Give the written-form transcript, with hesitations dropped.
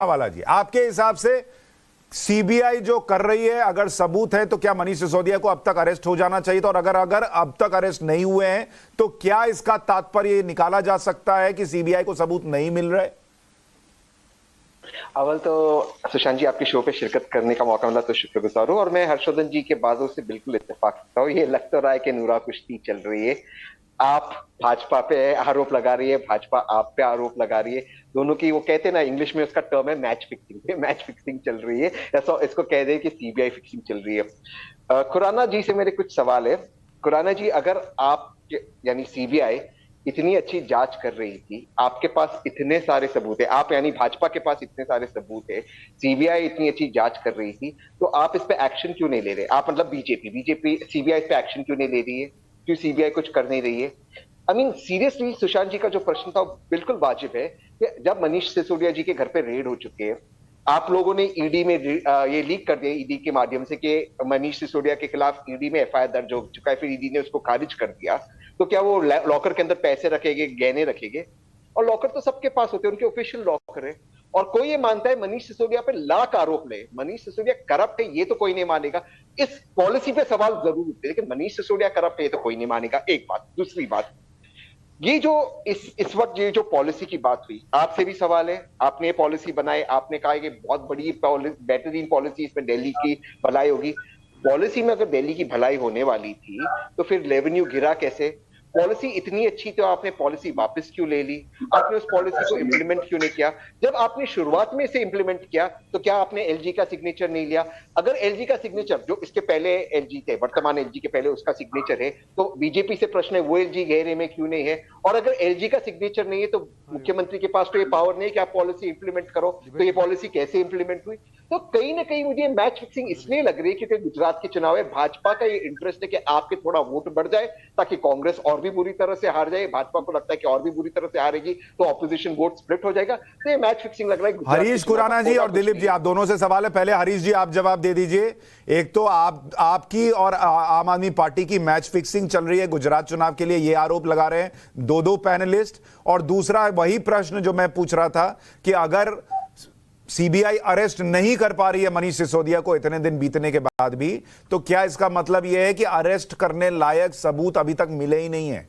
वाला जी, आपके हिसाब से सीबीआई जो कर रही है, अगर सबूत है तो क्या मनीष सिसोदिया को अब तक अरेस्ट हो जाना चाहिए था? और अगर अगर अब तक अरेस्ट नहीं हुए हैं तो क्या इसका तात्पर्य निकाला जा सकता है कि सीबीआई को सबूत नहीं मिल रहे? अव्वल तो सुशांत जी, आपके शो पे शिरकत करने का मौका मिला तो शुक्रगुजार हूँ। और मैं हर्षवर्धन जी के बातों से बिल्कुल इत्तेफाक करता हूँ। ये लग तो रहा है कि नूरा कुश्ती चल रही है। आप भाजपा पे आरोप लगा रही है, भाजपा आप पे आरोप लगा रही है। दोनों की, वो कहते हैं ना, इंग्लिश में उसका टर्म है मैच फिक्सिंग। मैच फिक्सिंग चल रही है, ऐसा इसको कह दे कि सीबीआई फिक्सिंग चल रही है। खुराना जी से मेरे कुछ सवाल है। खुराना जी, अगर आप यानी सीबीआई इतनी अच्छी जांच कर रही थी, आपके पास इतने सारे सबूत है, आप यानी भाजपा के पास इतने सारे सबूत है, सीबीआई इतनी अच्छी जांच कर रही थी, तो आप इस पे एक्शन क्यों नहीं ले रहे? आप मतलब बीजेपी सीबीआई पे एक्शन क्यों नहीं ले रही है? क्यों सीबीआई कुछ कर नहीं रही है? आई मीन सीरियसली, सुशांत जी का जो प्रश्न था वो बिल्कुल वाजिब है कि जब मनीष सिसोदिया जी के घर पे रेड हो चुके हैं, आप लोगों ने ईडी में ये लीक कर दिया ईडी के माध्यम से कि मनीष सिसोदिया के खिलाफ ईडी में एफआईआर दर्ज हो चुका है, फिर ईडी ने उसको खारिज कर दिया। तो क्या वो लॉकर के अंदर पैसे रखेंगे, गहने रखेंगे? और लॉकर तो सबके पास होते हैं, उनके ऑफिशियल लॉकर है। और कोई ये मानता है मनीष सिसोदिया पे लाख आरोप ले, मनीष सिसोदिया करप्ट है, ये तो कोई नहीं मानेगा। इस पॉलिसी पे सवाल जरूर उठते, लेकिन मनीष सिसोदिया करप्ट है ये तो कोई नहीं मानेगा। एक बात। दूसरी बात, ये जो इस वक्त ये जो पॉलिसी की बात हुई, आपसे भी सवाल है। आपने ये पॉलिसी बनाई, आपने कहा कि बहुत बड़ी बेहतरीन पॉलिसी, इसमें दिल्ली की भलाई होगी। पॉलिसी में अगर दिल्ली की भलाई होने वाली थी तो फिर रेवेन्यू गिरा कैसे? पॉलिसी इतनी अच्छी तो आपने पॉलिसी वापस क्यों ले ली? आपने उस पॉलिसी को इंप्लीमेंट क्यों नहीं किया? जब आपने शुरुआत में इसे इंप्लीमेंट किया तो क्या आपने एलजी का सिग्नेचर नहीं लिया? अगर एलजी का सिग्नेचर, जो इसके पहले एलजी थे, वर्तमान एलजी के पहले उसका सिग्नेचर है, तो बीजेपी से प्रश्न है वो एलजी घेरे में क्यों नहीं है? और अगर एलजी का सिग्नेचर नहीं है तो मुख्यमंत्री के पास तो ये पावर नहीं है कि आप पॉलिसी इंप्लीमेंट करो। तो ये पॉलिसी कैसे इंप्लीमेंट हुई? तो कहीं ना कहीं मुझे मैच फिक्सिंग इसलिए लग रही है क्योंकि गुजरात के चुनाव है, भाजपा का ये इंटरेस्ट है कि आपके थोड़ा वोट बढ़ जाए ताकि कांग्रेस और भी बुरी तरह से हार जाए। भाजपा को लगता है कि और भी बुरी तरह से हारेगी तो ऑपोजिशन वोट स्प्लिट हो जाएगा। तो ये मैच फिक्सिंग लग रहा है। हरीश खुराना जी और दिलीप जी, आप दोनों से सवाल है। पहले हरीश जी आप जवाब दे दीजिए। एक तो आपकी और आम आदमी पार्टी की मैच फिक्सिंग चल रही है गुजरात चुनाव के लिए, ये आरोप लगा रहे हैं दो पैनलिस्ट। और दूसरा वही प्रश्न जो मैं पूछ रहा था कि अगर सीबीआई अरेस्ट नहीं कर पा रही है मनीष सिसोदिया को इतने दिन बीतने के बाद भी, तो क्या इसका मतलब यह है कि अरेस्ट करने लायक सबूत अभी तक मिले ही नहीं है?